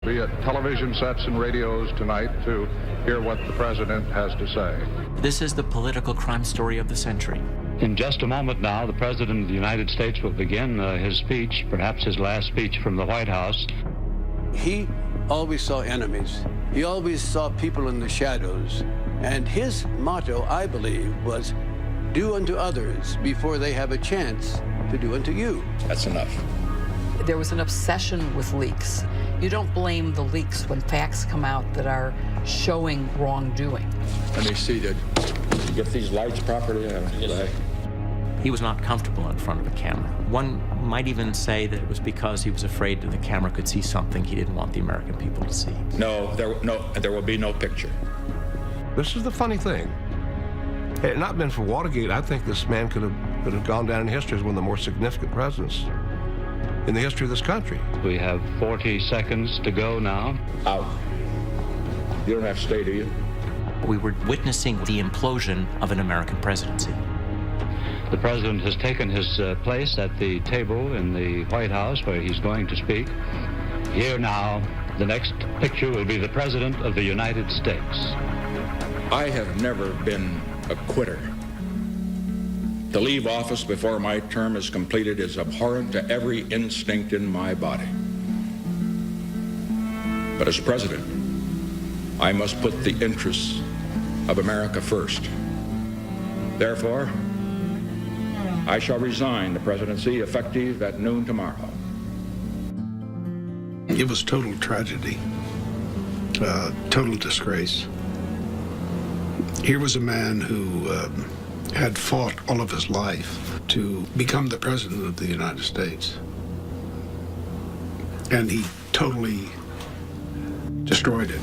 Be at television sets and radios tonight to hear what the president has to say. This is the political crime story of the century. In just a moment now, the President of the United States will begin his speech, perhaps his last speech from the White House. He always saw enemies. He always saw people in the shadows. And his motto, I believe, was, do unto others before they have a chance to do unto you. That's enough. There was an obsession with leaks. You don't blame the leaks when facts come out that are showing wrongdoing. Let me see that you get these lights properly. He was not comfortable in front of a camera. One might even say that it was because he was afraid that the camera could see something he didn't want the American people to see. No, there will be no picture. This is the funny thing. Had it not been for Watergate, I think this man could have gone down in history as one of the more significant presidents in the history of this country. We have 40 seconds to go now. Out. You don't have to stay, do you? We were witnessing the implosion of an American presidency. The president has taken his place at the table in the White House where he's going to speak. Here now, the next picture will be the President of the United States. I have never been a quitter. To leave office before my term is completed is abhorrent to every instinct in my body. But as president, I must put the interests of America first. Therefore, I shall resign the presidency effective at noon tomorrow. It was total tragedy, total disgrace. Here was a man who had fought all of his life to become the president of the United States. And he totally destroyed it.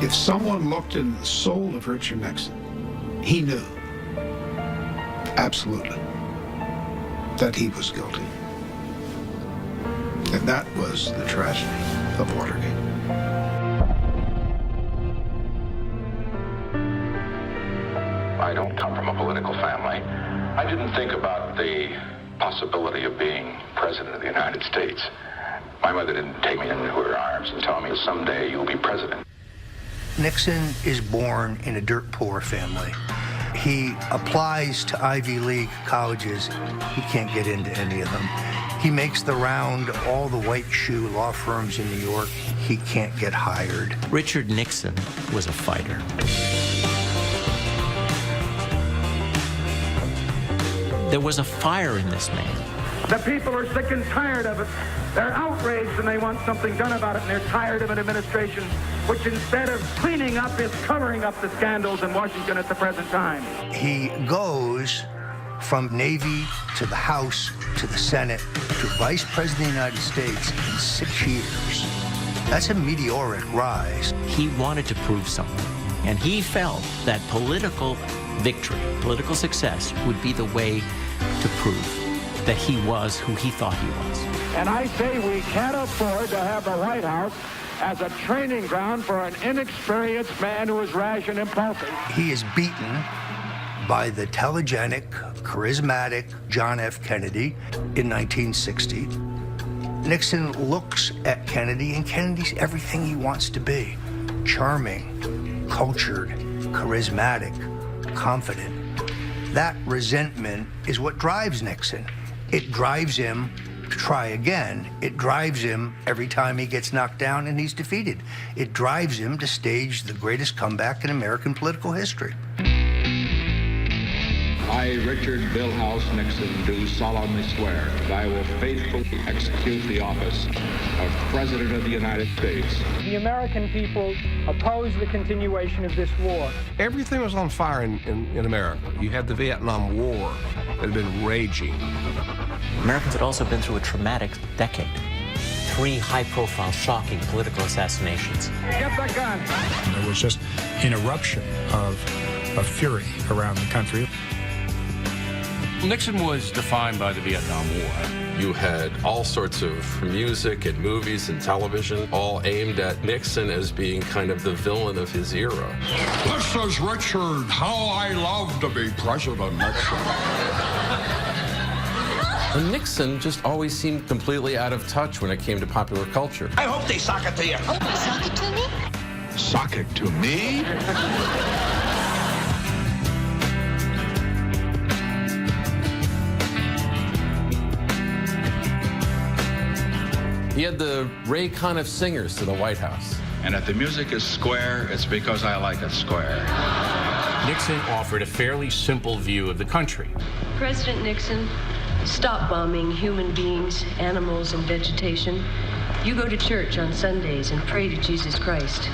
If someone looked into the soul of Richard Nixon, he knew, absolutely, that he was guilty. And that was the tragedy of Watergate. I don't come from a political family. I didn't think about the possibility of being president of the United States. My mother didn't take me into her arms and tell me someday you'll be president. Nixon is born in a dirt poor family. He applies to Ivy League colleges. He can't get into any of them. He makes the round all the white shoe law firms in New York. He can't get hired. Richard Nixon was a fighter. There was a fire in this man. The people are sick and tired of it. They're outraged and they want something done about it, and they're tired of an administration which, instead of cleaning up, is covering up the scandals in Washington at the present time. He goes from Navy to the House to the Senate to Vice President of the United States in 6 years. That's a meteoric rise. He wanted to prove something, and he felt that political victory, political success, would be the way to prove that he was who he thought he was. And I say we can't afford to have the White House as a training ground for an inexperienced man who is rash and impulsive. He is beaten by the telegenic, charismatic John F. Kennedy in 1960. Nixon looks at Kennedy, and Kennedy's everything he wants to be. Charming, cultured, charismatic, confident. That resentment is what drives Nixon. It drives him to try again. It drives him every time he gets knocked down and he's defeated. It drives him to stage the greatest comeback in American political history. I, Richard Billhouse Nixon, do solemnly swear that I will faithfully execute the office of President of the United States. The American people oppose the continuation of this war. Everything was on fire in America. You had the Vietnam War that had been raging. Americans had also been through a traumatic decade. 3 high-profile, shocking political assassinations. Get the gun! There was just an eruption of fury around the country. Nixon was defined by the Vietnam War. You had all sorts of music and movies and television all aimed at Nixon as being kind of the villain of his era. This is Richard. How I love to be President Nixon. And Nixon just always seemed completely out of touch when it came to popular culture. I hope they sock it to you. Oh, sock it to me? Sock it to me? He had the Ray Conniff of singers to the White House. And if the music is square, it's because I like it square. Nixon offered a fairly simple view of the country. President Nixon, stop bombing human beings, animals, and vegetation. You go to church on Sundays and pray to Jesus Christ.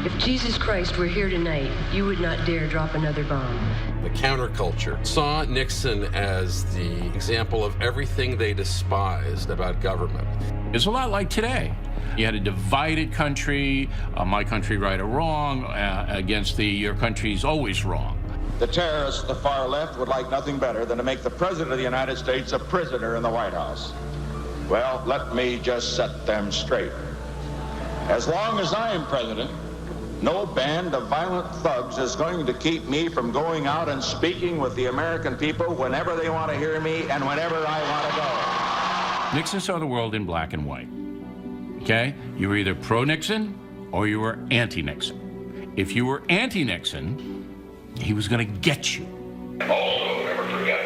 If Jesus Christ were here tonight, you would not dare drop another bomb. The counterculture saw Nixon as the example of everything they despised about government. It's a lot like today. You had a divided country, my country right or wrong, against your country's always wrong. The terrorists, the far left, would like nothing better than to make the President of the United States a prisoner in the White House. Well, let me just set them straight. As long as I am president, no band of violent thugs is going to keep me from going out and speaking with the American people whenever they want to hear me and whenever I want to go. Nixon saw the world in black and white. Okay? You were either pro-Nixon or you were anti-Nixon. If you were anti-Nixon, he was going to get you. Also, never forget,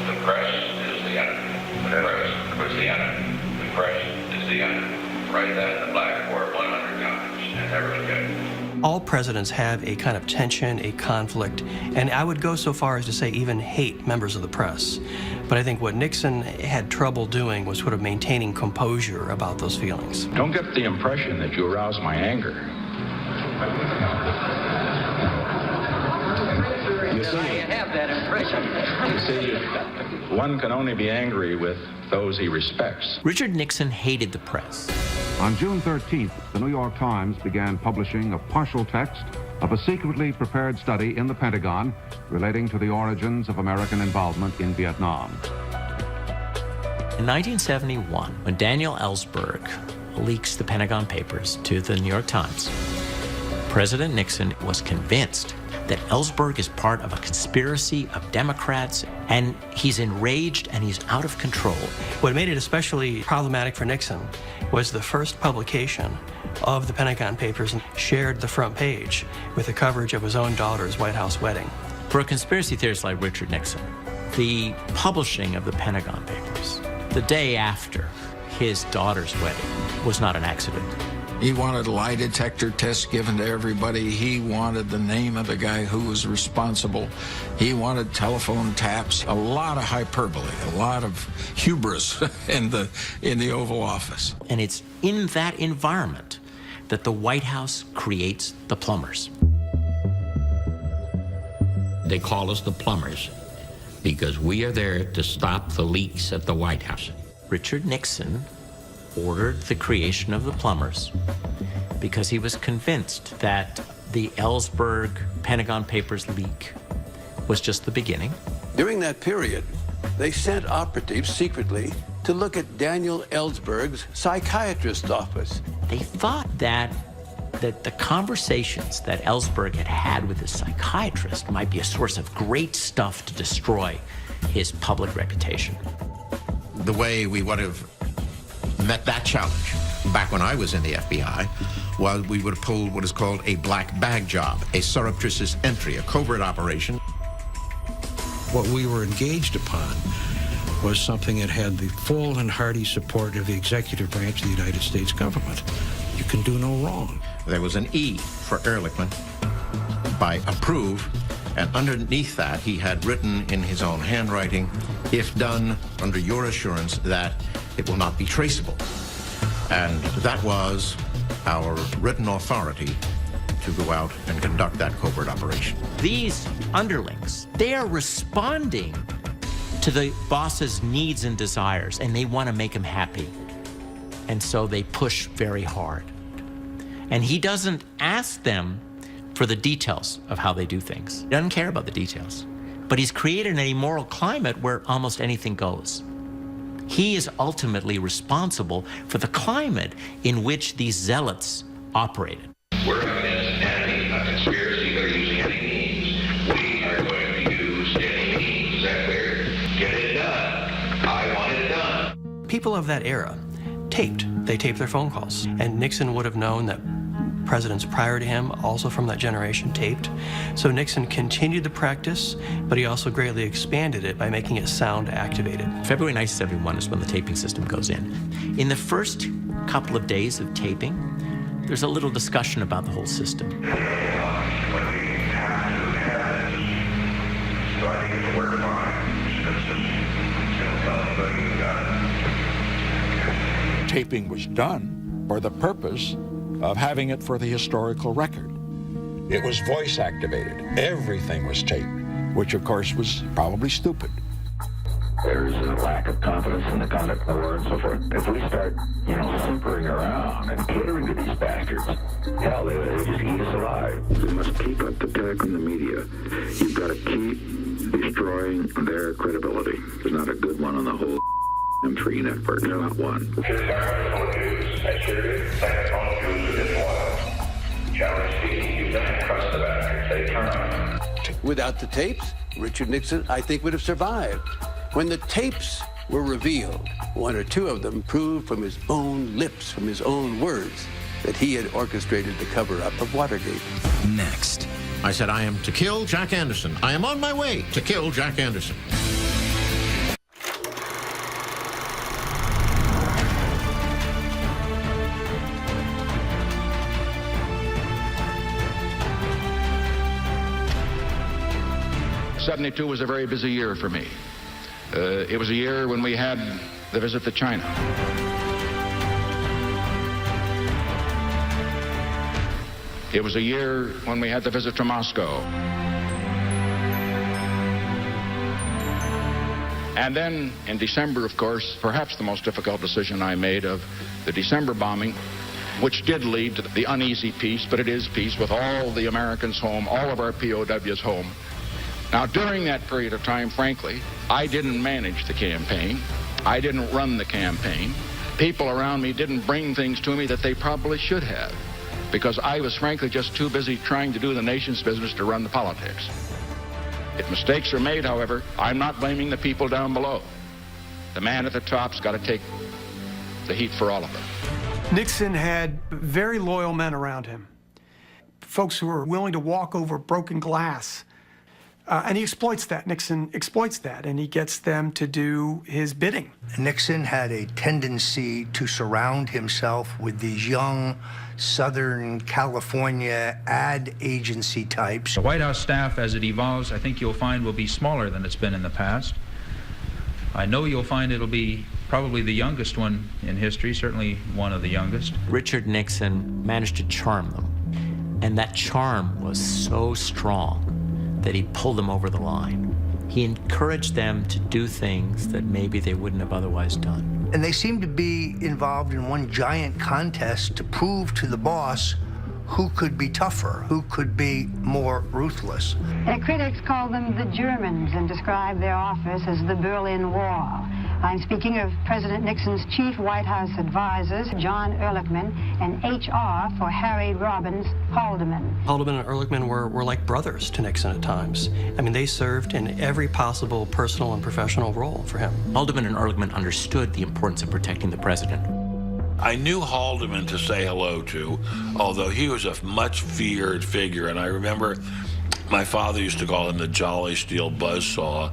the press is the enemy. The press is the enemy. The press is the enemy. Write that in the blackboard 100 times and never forget it. All presidents have a kind of tension, a conflict, and I would go so far as to say even hate members of the press. But I think what Nixon had trouble doing was sort of maintaining composure about those feelings. Don't get the impression that you arouse my anger. You see, I have that impression. You see, one can only be angry with those he respects. Richard Nixon hated the press. On June 13th, the New York Times began publishing a partial text of a secretly prepared study in the Pentagon relating to the origins of American involvement in Vietnam. In 1971, when Daniel Ellsberg leaks the Pentagon Papers to the New York Times, President Nixon was convinced that Ellsberg is part of a conspiracy of Democrats, and he's enraged and he's out of control. What made it especially problematic for Nixon was the first publication of the Pentagon Papers shared the front page with the coverage of his own daughter's White House wedding. For a conspiracy theorist like Richard Nixon, the publishing of the Pentagon Papers the day after his daughter's wedding was not an accident. He wanted lie detector tests given to everybody. He wanted the name of the guy who was responsible. He wanted telephone taps, a lot of hyperbole, a lot of hubris in the Oval Office. And it's in that environment that the White House creates the plumbers. They call us the plumbers because we are there to stop the leaks at the White House. Richard Nixon ordered the creation of the plumbers because he was convinced that the Ellsberg Pentagon Papers leak was just the beginning. During that period, they sent operatives secretly to look at Daniel Ellsberg's psychiatrist's office. They thought that the conversations that Ellsberg had had with his psychiatrist might be a source of great stuff to destroy his public reputation. The way we would have met that challenge back when I was in the FBI was we would have pulled what is called a black bag job, a surreptitious entry, a covert operation. What we were engaged upon was something that had the full and hearty support of the executive branch of the United States government. You can do no wrong. There was an E for Ehrlichman by approve, and underneath that he had written in his own handwriting, if done under your assurance that it will not be traceable. And that was our written authority to go out and conduct that covert operation. These underlings, they are responding to the boss's needs and desires, and they want to make him happy. And so they push very hard. And he doesn't ask them for the details of how they do things. He doesn't care about the details. But he's created a moral climate where almost anything goes. He is ultimately responsible for the climate in which these zealots operated. We're against any conspiracy that are using any means. We are going to use any means. Is that clear? Get it done. people of that era taped. They taped their phone calls. And Nixon would have known that presidents prior to him, also from that generation, taped. So Nixon continued the practice, but he also greatly expanded it by making it sound activated. February 1971 is when the taping system goes in. In the first couple of days of taping, there's a little discussion about the whole system. Taping was done for the purpose of having it for the historical record. It was voice activated. Everything was taped, which of course was probably stupid. There's a lack of confidence in the conduct of the war and so forth. If we start, simpering around and catering to these bastards, hell, they just eat us alive. We must keep up the attack on the media. You've got to keep destroying their credibility. There's not a good one on the whole free network. There's not one. Without the tapes, Richard Nixon, I think, would have survived. When the tapes were revealed, one or two of them proved from his own lips, from his own words, that he had orchestrated the cover-up of Watergate. Next. I said, I am to kill Jack Anderson. I am on my way to kill Jack Anderson. '72 was a very busy year for me. It was a year when we had the visit to China. It was a year when we had the visit to Moscow. And then in December, of course, perhaps the most difficult decision I made of the December bombing, which did lead to the uneasy peace, but it is peace with all the Americans home, all of our POWs home. Now, during that period of time, frankly, I didn't manage the campaign. I didn't run the campaign. People around me didn't bring things to me that they probably should have, because I was, frankly, just too busy trying to do the nation's business to run the politics. If mistakes are made, however, I'm not blaming the people down below. The man at the top's got to take the heat for all of it. Nixon had very loyal men around him, folks who were willing to walk over broken glass. And he exploits that. Nixon exploits that, and he gets them to do his bidding. Nixon had a tendency to surround himself with these young Southern California ad agency types. The White House staff, as it evolves, I think you'll find will be smaller than it's been in the past. I know you'll find it'll be probably the youngest one in history, certainly one of the youngest. Richard Nixon managed to charm them, and that charm was so strong that he pulled them over the line. He encouraged them to do things that maybe they wouldn't have otherwise done. And they seemed to be involved in one giant contest to prove to the boss who could be tougher, who could be more ruthless. The critics call them the Germans and describe their office as the Berlin Wall. I'm speaking of President Nixon's chief White House advisors, John Ehrlichman, and HR for Harry Robbins Haldeman. Haldeman and Ehrlichman were like brothers to Nixon at times. I mean, they served in every possible personal and professional role for him. Haldeman and Ehrlichman understood the importance of protecting the president. I knew Haldeman to say hello to, although he was a much feared figure, and I remember my father used to call him the Jolly Steel Buzzsaw.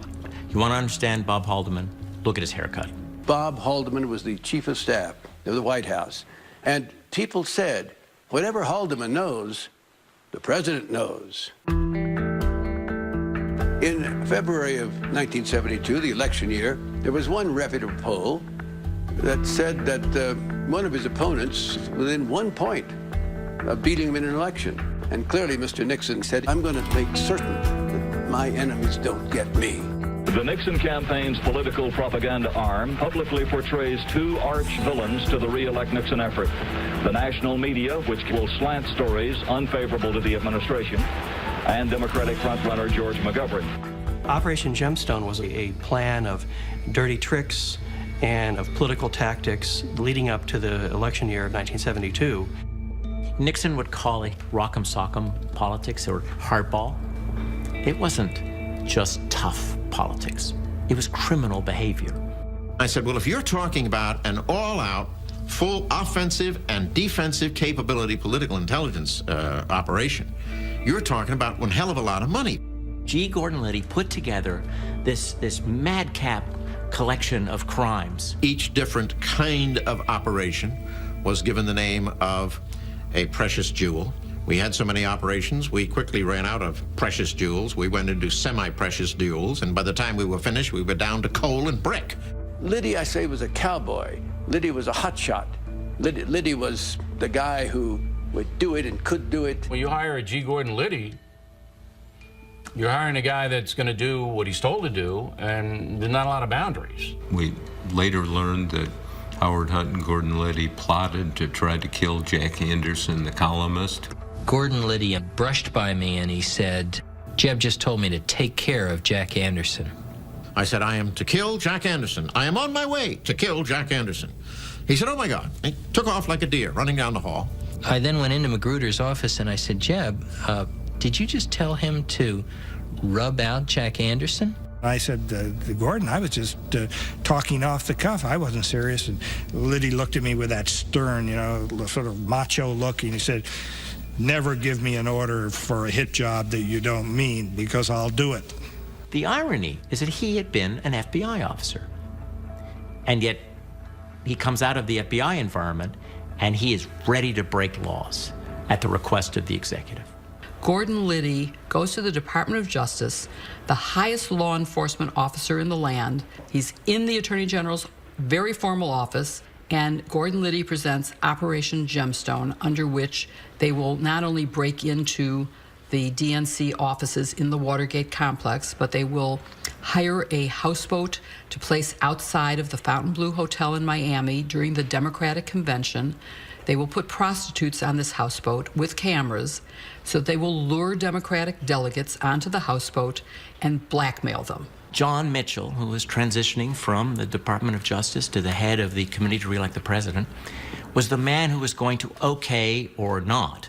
You want to understand Bob Haldeman? Look at his haircut. Bob Haldeman was the chief of staff of the White House. And people said, whatever Haldeman knows, the president knows. In February of 1972, the election year, there was one reputable poll that said that one of his opponents was within 1 point of beating him in an election. And clearly, Mr. Nixon said, I'm going to make certain that my enemies don't get me. The Nixon campaign's political propaganda arm publicly portrays two arch villains to the re-elect Nixon effort. The national media, which will slant stories unfavorable to the administration, and Democratic frontrunner George McGovern. Operation Gemstone was a plan of dirty tricks and of political tactics leading up to the election year of 1972. Nixon would call it rock'em sock'em politics or hardball. It wasn't just tough politics. It was criminal behavior. I said, well, if you're talking about an all-out, full offensive and defensive capability political intelligence operation, you're talking about one hell of a lot of money. G. Gordon Liddy put together this madcap collection of crimes. Each different kind of operation was given the name of a precious jewel. We had so many operations, we quickly ran out of precious jewels. We went into semi-precious jewels, and by the time we were finished, we were down to coal and brick. Liddy, I say, was a cowboy. Liddy was a hotshot. Liddy was the guy who would do it and could do it. When you hire a G. Gordon Liddy, you're hiring a guy that's going to do what he's told to do, and there's not a lot of boundaries. We later learned that Howard Hunt and Gordon Liddy plotted to try to kill Jack Anderson, the columnist. Gordon Liddy brushed by me and he said, Jeb just told me to take care of Jack Anderson. I said, I am to kill Jack Anderson. I am on my way to kill Jack Anderson. He said, oh my God. He took off like a deer running down the hall. I then went into Magruder's office and I said, Jeb, did you just tell him to rub out Jack Anderson? I said, Gordon, I was just talking off the cuff. I wasn't serious. And Liddy looked at me with that stern, sort of macho look, and he said, never give me an order for a hit job that you don't mean, because I'll do it. The irony is that he had been an FBI officer. And yet he comes out of the FBI environment and he is ready to break laws at the request of the executive. Gordon Liddy goes to the Department of Justice, the highest law enforcement officer in the land. He's in the Attorney General's very formal office, and Gordon Liddy presents Operation Gemstone, under which they will not only break into the DNC offices in the Watergate complex, but they will hire a houseboat to place outside of the Fontainebleau Hotel in Miami during the Democratic Convention. They will put prostitutes on this houseboat with cameras, so they will lure Democratic delegates onto the houseboat and blackmail them. John Mitchell, who was transitioning from the Department of Justice to the head of the Committee to Re-elect the President, was the man who was going to okay or not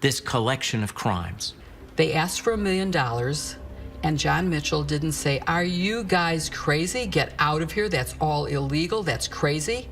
this collection of crimes. They asked for $1 million, and John Mitchell didn't say, are you guys crazy? Get out of here. That's all illegal. That's crazy.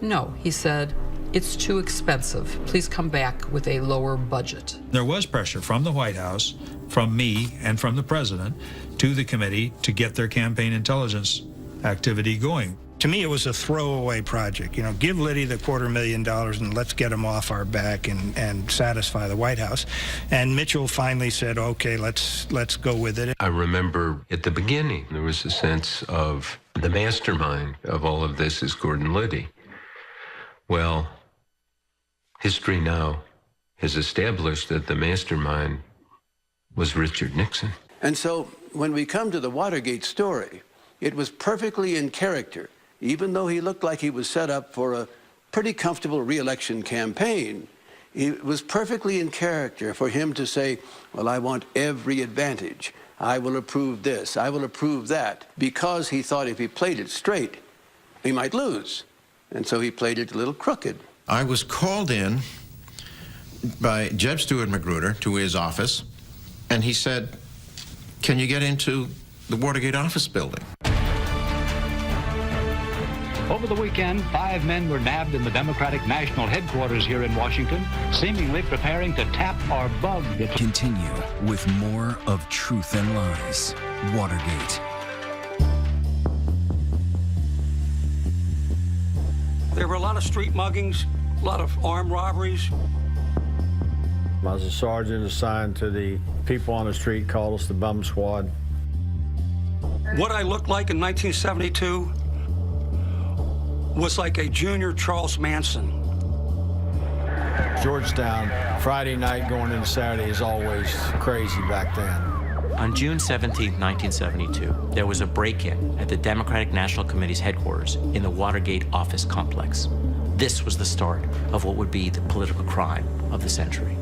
No, he said, it's too expensive. Please come back with a lower budget. There was pressure from the White House, from me, and from the president to the committee to get their campaign intelligence activity going. To me, it was a throwaway project. Give Liddy the $250,000 and let's get him off our back and satisfy the White House. And Mitchell finally said, okay, let's go with it. I remember at the beginning, there was a sense of the mastermind of all of this is Gordon Liddy. Well, history now has established that the mastermind was Richard Nixon. And so when we come to the Watergate story, it was perfectly in character. Even though he looked like he was set up for a pretty comfortable re-election campaign, it was perfectly in character for him to say, well, I want every advantage. I will approve this. I will approve that. Because he thought if he played it straight, he might lose. And so he played it a little crooked. I was called in by Jeb Stuart Magruder to his office, and he said, can you get into the Watergate office building? Over the weekend, 5 men were nabbed in the Democratic National Headquarters here in Washington, seemingly preparing to tap or bug it. Continue with more of Truth and Lies. Watergate. There were a lot of street muggings, a lot of armed robberies. I was a sergeant assigned to the people on the street, called us the bum squad. What I looked like in 1972 was like a junior Charles Manson. Georgetown, Friday night going into Saturday is always crazy back then. On June 17, 1972, there was a break-in at the Democratic National Committee's headquarters in the Watergate office complex. This was the start of what would be the political crime of the century.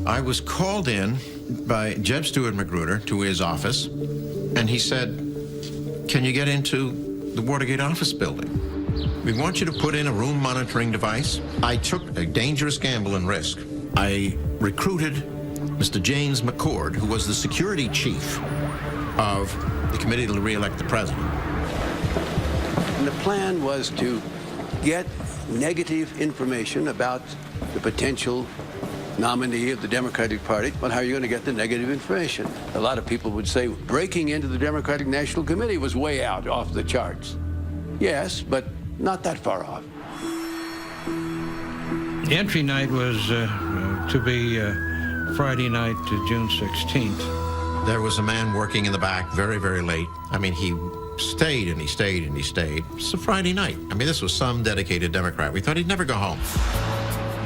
I was called in by Jeb Stuart Magruder to his office, and he said, can you get into the Watergate office building? We want you to put in a room monitoring device. I took a dangerous gamble and risk. I recruited Mr. James McCord, who was the security chief of the Committee to Re-elect the President. And the plan was to get negative information about the potential nominee of the Democratic Party. Well, how are you going to get the negative information? A lot of people would say breaking into the Democratic National Committee was way out, off the charts. Yes, but not that far off. The entry night was to be Friday night, June 16th. There was a man working in the back very, very late. I mean, he stayed and he stayed and he stayed. It's a Friday night. I mean, this was some dedicated Democrat. We thought he'd never go home.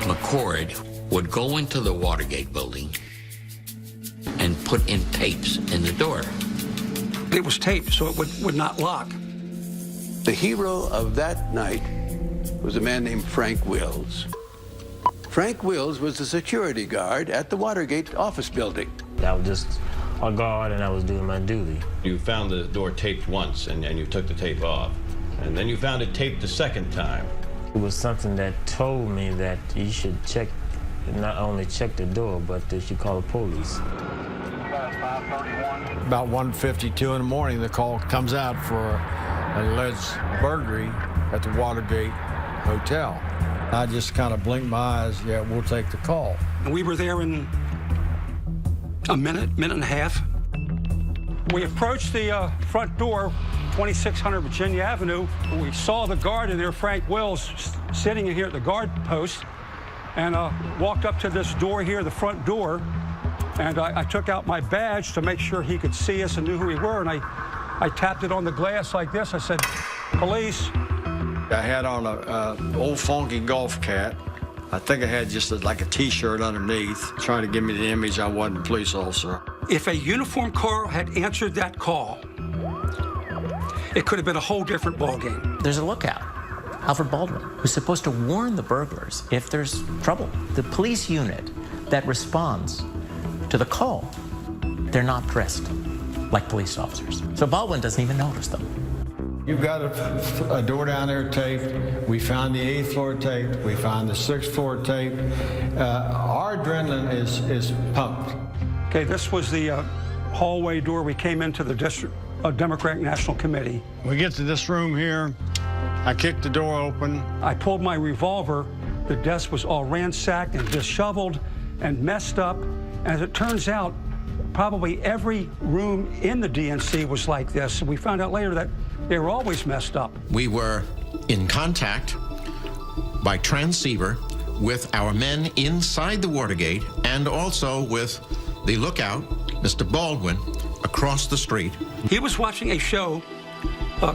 McCord would go into the Watergate building and put in tapes in the door. It was taped, so it would not lock. The hero of that night was a man named Frank Wills. Frank Wills was the security guard at the Watergate office building. I was just a guard and I was doing my duty. You found the door taped once and you took the tape off. And then you found it taped the second time. It was something that told me that you should check, not only check the door, but that you call the police. About 1:52 in the morning, the call comes out for an alleged burglary at the Watergate Hotel. I just kind of blinked my eyes. Yeah, we'll take the call. And we were there in a minute and a half. We approached the front door, 2600 Virginia Avenue. We saw the guard in there, Frank Wills, sitting in here at the guard post, and walked up to this door here, the front door, and I took out my badge to make sure he could see us and knew who we were, and I tapped it on the glass like this. I said, "Police." I had on a old funky golf cap. I think I had just like a T-shirt underneath, trying to give me the image I wasn't a police officer. If a uniformed car had answered that call, it could have been a whole different ballgame. There's a lookout, Alfred Baldwin, who's supposed to warn the burglars if there's trouble. The police unit that responds to the call, they're not dressed like police officers. So Baldwin doesn't even notice them. You've got a door down there taped. We found the 8th floor taped. We found the 6th floor taped. Our adrenaline is pumped. Okay, this was the hallway door. We came into the District Democratic National Committee. We get to this room here. I kicked the door open. I pulled my revolver. The desk was all ransacked and disheveled and messed up. As it turns out, probably every room in the DNC was like this. We found out later that they were always messed up. We were in contact by transceiver with our men inside the Watergate and also with the lookout, Mr. Baldwin, across the street. He was watching a show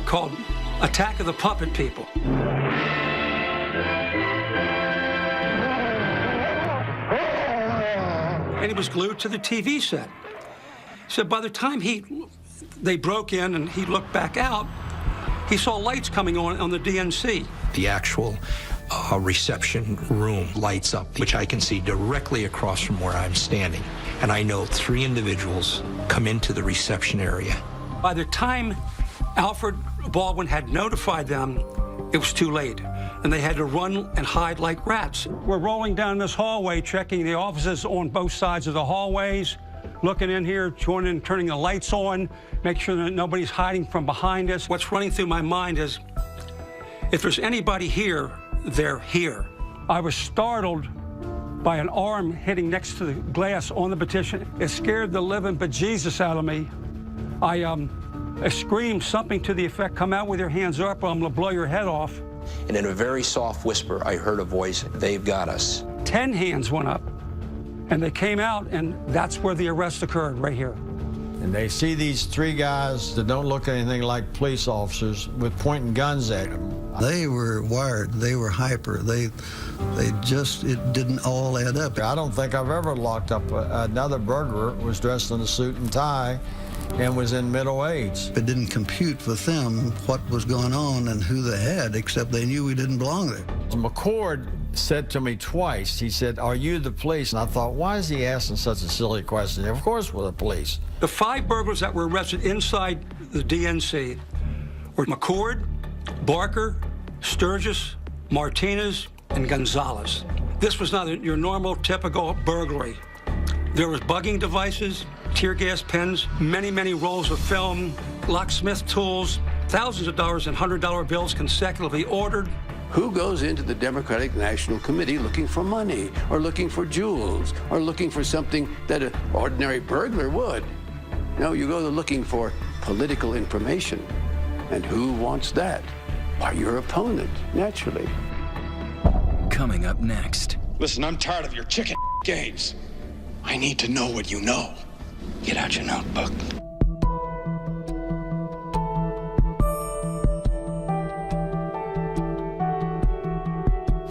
called Attack of the Puppet People. And he was glued to the TV set. So by the time they broke in and he looked back out, he saw lights coming on the DNC. The actual reception room lights up, which I can see directly across from where I'm standing. And I know 3 individuals come into the reception area. By the time Alfred Baldwin had notified them, it was too late, and they had to run and hide like rats. We're rolling down this hallway, checking the offices on both sides of the hallways, looking in here, turning the lights on, make sure that nobody's hiding from behind us. What's running through my mind is, if there's anybody here, they're here. I was startled by an arm hitting next to the glass on the petition. It scared the living bejesus out of me. I screamed something to the effect, "Come out with your hands up or I'm gonna blow your head off." And in a very soft whisper, I heard a voice, "They've got us." 10 hands went up, and they came out, and that's where the arrest occurred, right here. And they see these 3 guys that don't look anything like police officers with pointing guns at them. They were wired. They were hyper. They just, it didn't all add up. I don't think I've ever locked up another burglar who was dressed in a suit and tie and was in middle age. It didn't compute with them what was going on and who they had, except they knew we didn't belong there. McCord said to me twice, he said, "Are you the police?" And I thought, why is he asking such a silly question? Of course we're the police. The 5 burglars that were arrested inside the DNC were McCord, Barker, Sturgis, Martinez, and Gonzalez. This was not your normal, typical burglary. There was bugging devices, tear gas pens, many rolls of film, locksmith tools, Thousands of dollars in $100 bills consecutively ordered. Who goes into the Democratic National Committee looking for money, or looking for jewels, or looking for something that an ordinary burglar would? No, you go looking for political information. And who wants that? Why, your opponent, naturally. Coming up next. Listen, I'm tired of your chicken games. I need to know what you know. Get out your notebook.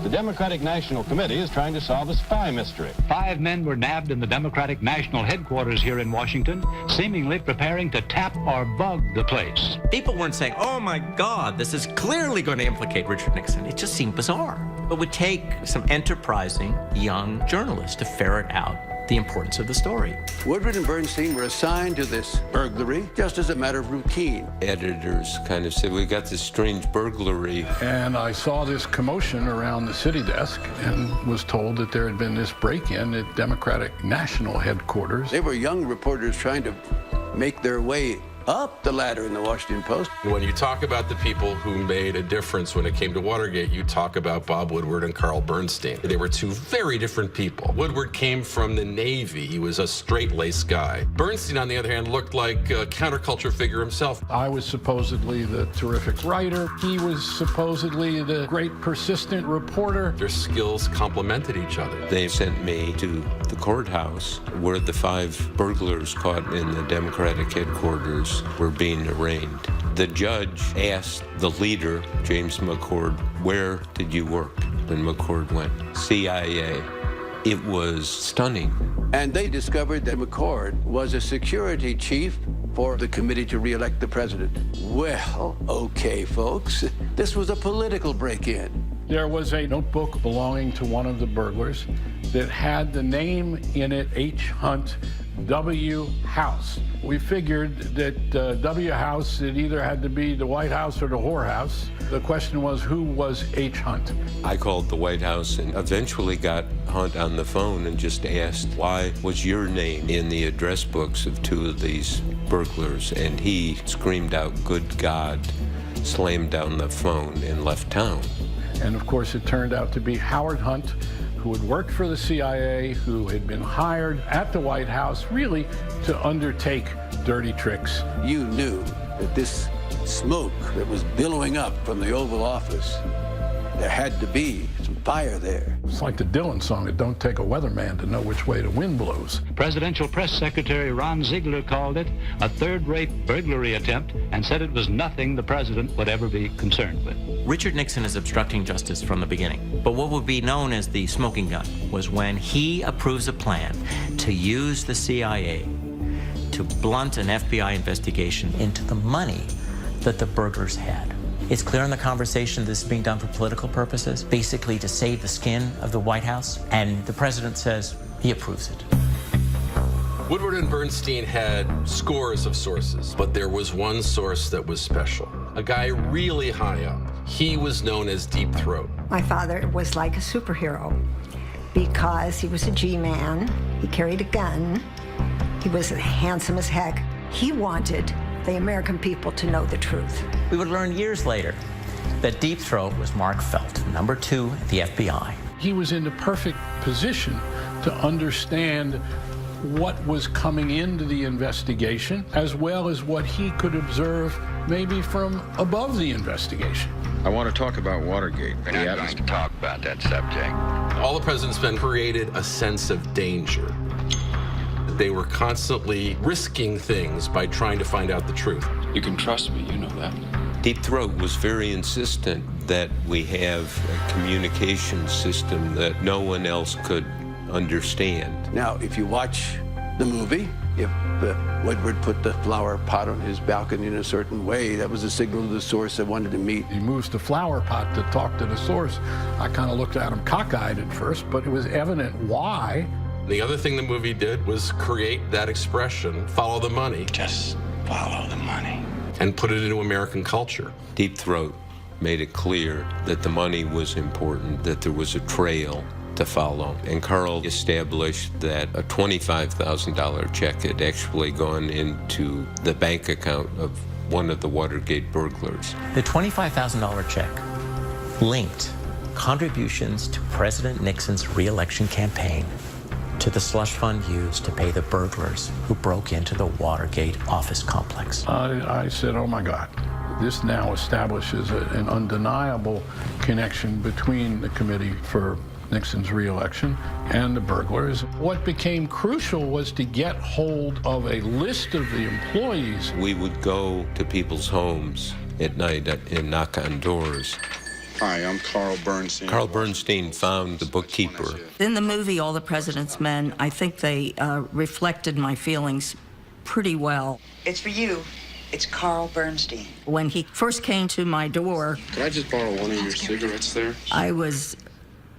The Democratic National Committee is trying to solve a spy mystery. 5 men were nabbed in the Democratic National Headquarters here in Washington, seemingly preparing to tap or bug the place. People weren't saying, oh my God, this is clearly going to implicate Richard Nixon. It just seemed bizarre. It would take some enterprising young journalists to ferret out the importance of the story. Woodward and Bernstein were assigned to this burglary just as a matter of routine. Editors kind of said, we got this strange burglary. And I saw this commotion around the city desk and was told that there had been this break-in at Democratic National Headquarters. They were young reporters trying to make their way up the ladder in the Washington Post. When you talk about the people who made a difference when it came to Watergate, you talk about Bob Woodward and Carl Bernstein. They were two very different people. Woodward came from the Navy. He was a straight-laced guy. Bernstein, on the other hand, looked like a counterculture figure himself. I was supposedly the terrific writer. He was supposedly the great persistent reporter. Their skills complemented each other. They sent me to the courthouse where the 5 burglars caught in the Democratic headquarters were being arraigned. The judge asked the leader, James McCord, where did you work? And McCord went, CIA. It was stunning. And they discovered that McCord was a security chief for the committee to re-elect the president. Well, okay, folks, this was a political break-in. There was a notebook belonging to one of the burglars that had the name in it, H. Hunt, W. House. We figured that W. House, it either had to be the White House or the whorehouse. The question was, who was H. Hunt? I called the White House and eventually got Hunt on the phone and just asked, why was your name in the address books of 2 of these burglars? And he screamed out, good God, slammed down the phone and left town. And of course, it turned out to be Howard Hunt, who had worked for the CIA, who had been hired at the White House really to undertake dirty tricks. You knew that this smoke that was billowing up from the Oval Office, there had to be some fire there. It's like the Dylan song, it don't take a weatherman to know which way the wind blows. Presidential Press Secretary Ron Ziegler called it a third-rate burglary attempt and said it was nothing the president would ever be concerned with. Richard Nixon is obstructing justice from the beginning. But what would be known as the smoking gun was when he approves a plan to use the CIA to blunt an FBI investigation into the money that the burglars had. It's clear in the conversation this is being done for political purposes, basically to save the skin of the White House, and the president says he approves it. Woodward and Bernstein had scores of sources, but there was one source that was special. A guy really high up. He was known as Deep Throat. My father was like a superhero because he was a G-man, he carried a gun, he was handsome as heck. He wanted the American people to know the truth. We would learn years later that Deep Throat was Mark Felt, number 2 at the FBI. He was in the perfect position to understand what was coming into the investigation, as well as what he could observe maybe from above the investigation. I want to talk about Watergate. We're not going to talk about that subject. All the president's men created a sense of danger. They were constantly risking things by trying to find out the truth. You can trust me, you know that. Deep Throat was very insistent that we have a communication system that no one else could understand. Now, if you watch the movie, if Woodward put the flower pot on his balcony in a certain way, that was a signal to the source that wanted to meet. He moves the flower pot to talk to the source. I kind of looked at him cockeyed at first, but it was evident why. The other thing the movie did was create that expression, follow the money. Just follow the money. And put it into American culture. Deep Throat made it clear that the money was important, that there was a trail to follow. And Carl established that a $25,000 check had actually gone into the bank account of one of the Watergate burglars. The $25,000 check linked contributions to President Nixon's re-election campaign to the slush fund used to pay the burglars who broke into the Watergate office complex. I said, oh my God, this now establishes an undeniable connection between the committee for Nixon's re-election and the burglars. What became crucial was to get hold of a list of the employees. We would go to people's homes at night and knock on doors. Hi, I'm Carl Bernstein. Carl Bernstein found the bookkeeper. In the movie, All the President's Men, I think they reflected my feelings pretty well. It's for you. It's Carl Bernstein. When he first came to my door, Could I just borrow one of your cigarettes there? I was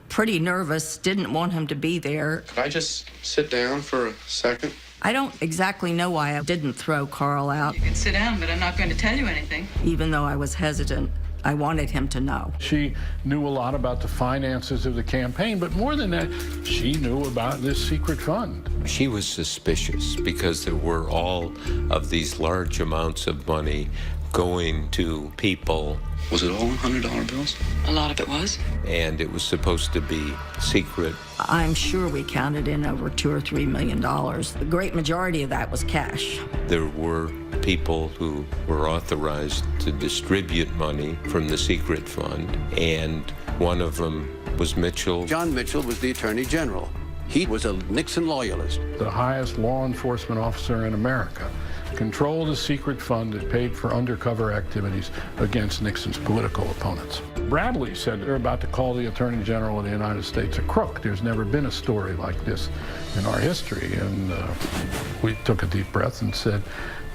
pretty nervous, didn't want him to be there. Could I just sit down for a second? I don't exactly know why I didn't throw Carl out. You can sit down, but I'm not going to tell you anything. Even though I was hesitant, I wanted him to know. She knew a lot about the finances of the campaign, but more than that, she knew about this secret fund. She was suspicious because there were all of these large amounts of money going to people. Was it all $100 bills? A lot of it was. And it was supposed to be secret. I'm sure we counted in over $2 or $3 million. The great majority of that was cash. There were people who were authorized to distribute money from the secret fund, and one of them was Mitchell. John Mitchell was the Attorney General. He was a Nixon loyalist. The highest law enforcement officer in America controlled a secret fund that paid for undercover activities against Nixon's political opponents. Bradley said they're about to call the Attorney General of the United States a crook. There's never been a story like this in our history. And we took a deep breath and said,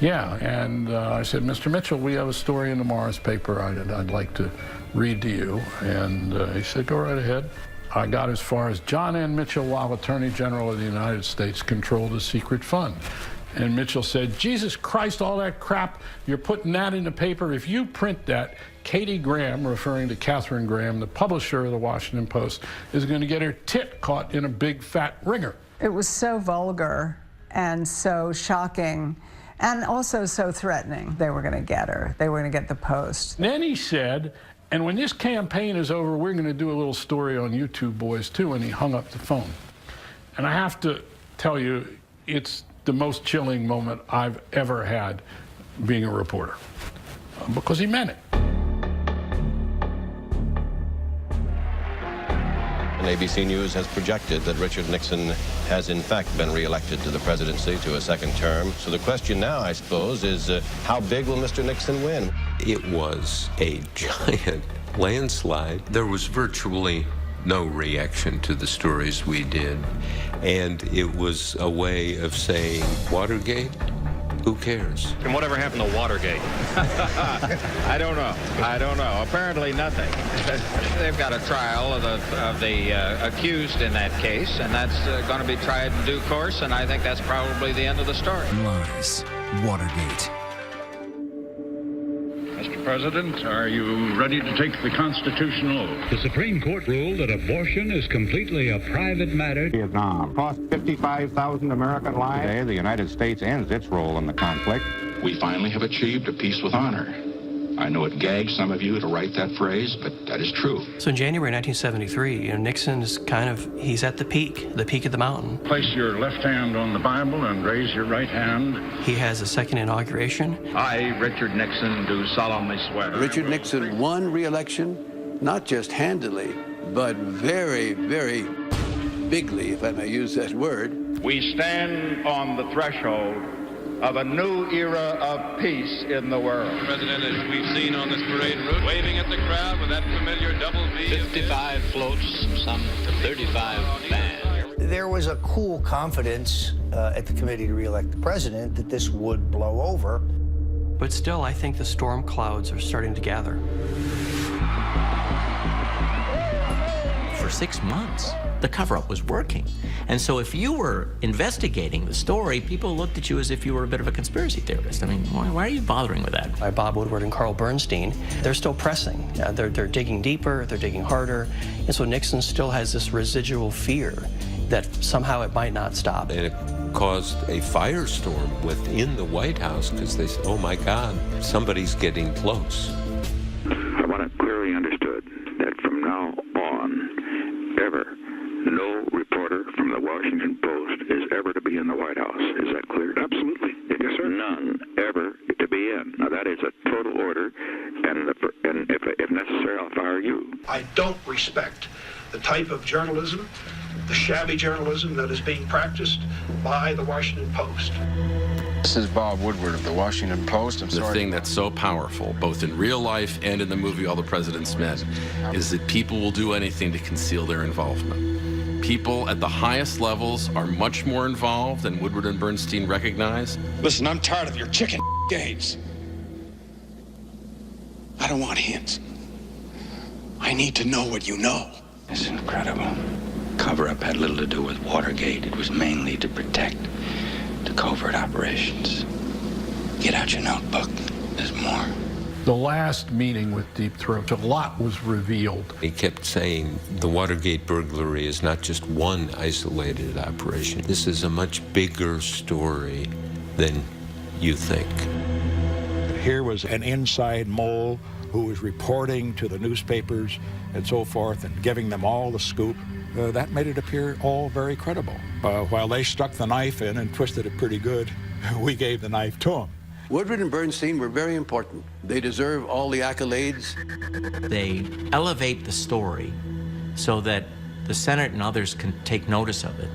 yeah. And I said, Mr. Mitchell, we have a story in tomorrow's paper I'd like to read to you. And he said, go right ahead. I got as far as John N. Mitchell, while Attorney General of the United States, controlled a secret fund. And Mitchell said, Jesus Christ, all that crap, you're putting that in the paper. If you print that, Katie Graham, referring to Katharine Graham, the publisher of the Washington Post, is going to get her tit caught in a big fat ringer. It was so vulgar and so shocking and also so threatening. They were going to get her. They were going to get the Post. Then he said, and when this campaign is over, we're going to do a little story on you two boys, too. And he hung up the phone. And I have to tell you, it's the most chilling moment I've ever had being a reporter, because he meant it. And ABC News has projected that Richard Nixon has in fact been reelected to the presidency to a second term. So the question now, I suppose, is how big will Mr. Nixon win? It was a giant landslide. There was virtually no reaction to the stories we did. And it was a way of saying, Watergate? Who cares? And whatever happened to Watergate? I don't know. I don't know. Apparently nothing. They've got a trial of the accused in that case, and that's going to be tried in due course, and I think that's probably the end of the story. Lies. Watergate. Mr. President, are you ready to take the constitutional oath? The Supreme Court ruled that abortion is completely a private matter. Vietnam cost 55,000 American lives. Today, the United States ends its role in the conflict. We finally have achieved a peace with honor. I know it gags some of you to write that phrase, but that is true. So in January 1973, Nixon is he's at the peak of the mountain. Place your left hand on the Bible and raise your right hand. He has a second inauguration. I, Richard Nixon, do solemnly swear. Richard Nixon won re-election, not just handily, but very, very bigly, if I may use that word. We stand on the threshold of a new era of peace in the world. President, as we've seen on this parade route, waving at the crowd with that familiar double V. 55 floats, some 35 bands. There was a cool confidence at the committee to re-elect the president that this would blow over. But still, I think the storm clouds are starting to gather. For 6 months, the cover-up was working. And so if you were investigating the story, people looked at you as if you were a bit of a conspiracy theorist. I mean, why are you bothering with that? By Bob Woodward and Carl Bernstein, they're still pressing. They're digging deeper, they're digging harder. And so Nixon still has this residual fear that somehow it might not stop. And it caused a firestorm within the White House because they said, oh my God, somebody's getting close. I want it clearly understood that from now on, ever, no reporter from the Washington Post is ever to be in the White House. Is that clear? Absolutely. Yes, sir. None ever to be in. Now, that is a total order, and if necessary, I'll fire you. I don't respect the type of journalism, the shabby journalism that is being practiced by the Washington Post. This is Bob Woodward of the Washington Post. I'm The sorry. thing that's so powerful, both in real life and in the movie All the President's Men, is that people will do anything to conceal their involvement. People at the highest levels are much more involved than Woodward and Bernstein recognize. Listen, I'm tired of your chicken games. I don't want hints. I need to know what you know. It's incredible. Cover-up had little to do with Watergate. It was mainly to protect the covert operations. Get out your notebook. There's more. The last meeting with Deep Throat, a lot was revealed. He kept saying the Watergate burglary is not just one isolated operation. This is a much bigger story than you think. Here was an inside mole who was reporting to the newspapers and so forth and giving them all the scoop. That made it appear all very credible. While they stuck the knife in and twisted it pretty good, we gave the knife to them. Woodward and Bernstein were very important. They deserve all the accolades. They elevate the story so that the Senate and others can take notice of it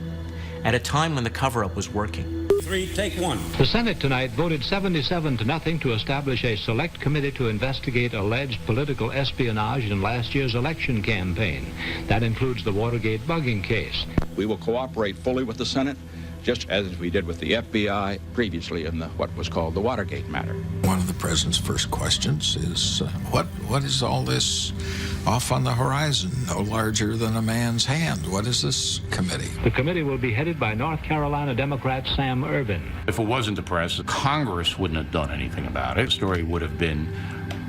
at a time when the cover-up was working. 3, take 1. The Senate tonight voted 77-0 to establish a select committee to investigate alleged political espionage in last year's election campaign. That includes the Watergate bugging case. We will cooperate fully with the Senate, just as we did with the FBI previously in what was called the Watergate matter. One of the president's first questions is, what is all this off on the horizon, no larger than a man's hand? What is this committee? The committee will be headed by North Carolina Democrat Sam Ervin. If it wasn't the press, Congress wouldn't have done anything about it. The story would have been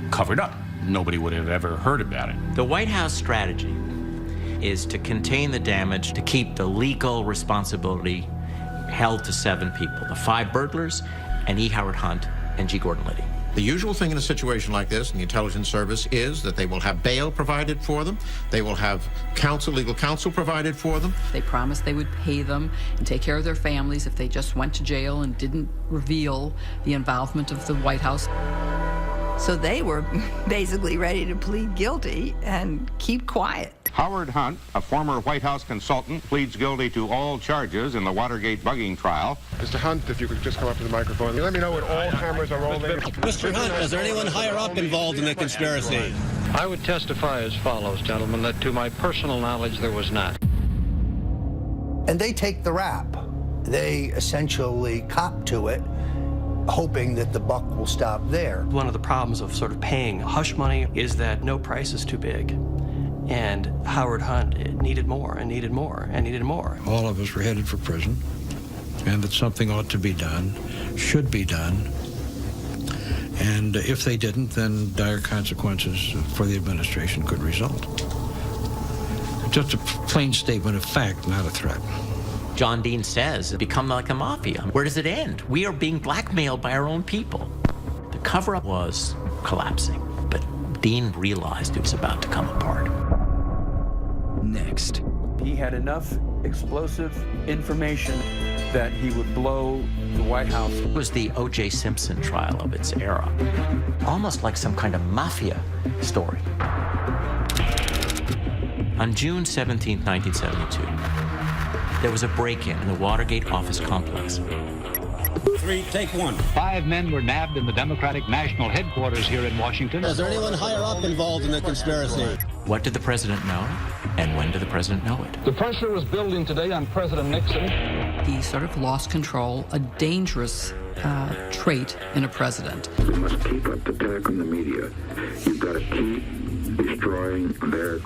covered up. Nobody would have ever heard about it. The White House strategy is to contain the damage, to keep the legal responsibility held to 7 people, the 5 burglars and E. Howard Hunt and G. Gordon Liddy. The usual thing in a situation like this in the intelligence service is that they will have bail provided for them. They will have legal counsel provided for them. They promised they would pay them and take care of their families if they just went to jail and didn't reveal the involvement of the White House. So they were basically ready to plead guilty and keep quiet. Howard Hunt, a former White House consultant, pleads guilty to all charges in the Watergate bugging trial. Mr. Hunt, if you could just come up to the microphone. Let me know when all cameras are rolling. Mr. Hunt, is there anyone higher up involved in the conspiracy? I would testify as follows, gentlemen, that to my personal knowledge there was not. And they take the rap. They essentially cop to it, hoping that the buck will stop there. One of the problems of sort of paying hush money is that no price is too big. And Howard Hunt needed more and needed more and needed more. All of us were headed for prison, and that something ought to be done, should be done. And if they didn't, then dire consequences for the administration could result. Just a plain statement of fact, not a threat. John Dean says, it's become like a mafia. Where does it end? We are being blackmailed by our own people. The cover-up was collapsing, but Dean realized it was about to come apart. Next. He had enough explosive information that he would blow the White House. It was the O.J. Simpson trial of its era, almost like some kind of mafia story. On June 17, 1972, there was a break-in the Watergate office complex. 3, take 1. 5 men were nabbed in the Democratic National Headquarters here in Washington. Is there anyone higher up involved in the conspiracy? What did the president know, and when did the president know it? The pressure is building today on President Nixon. He sort of lost control, a dangerous trait in a president. We must keep up the attack on the media. You've got to keep destroying their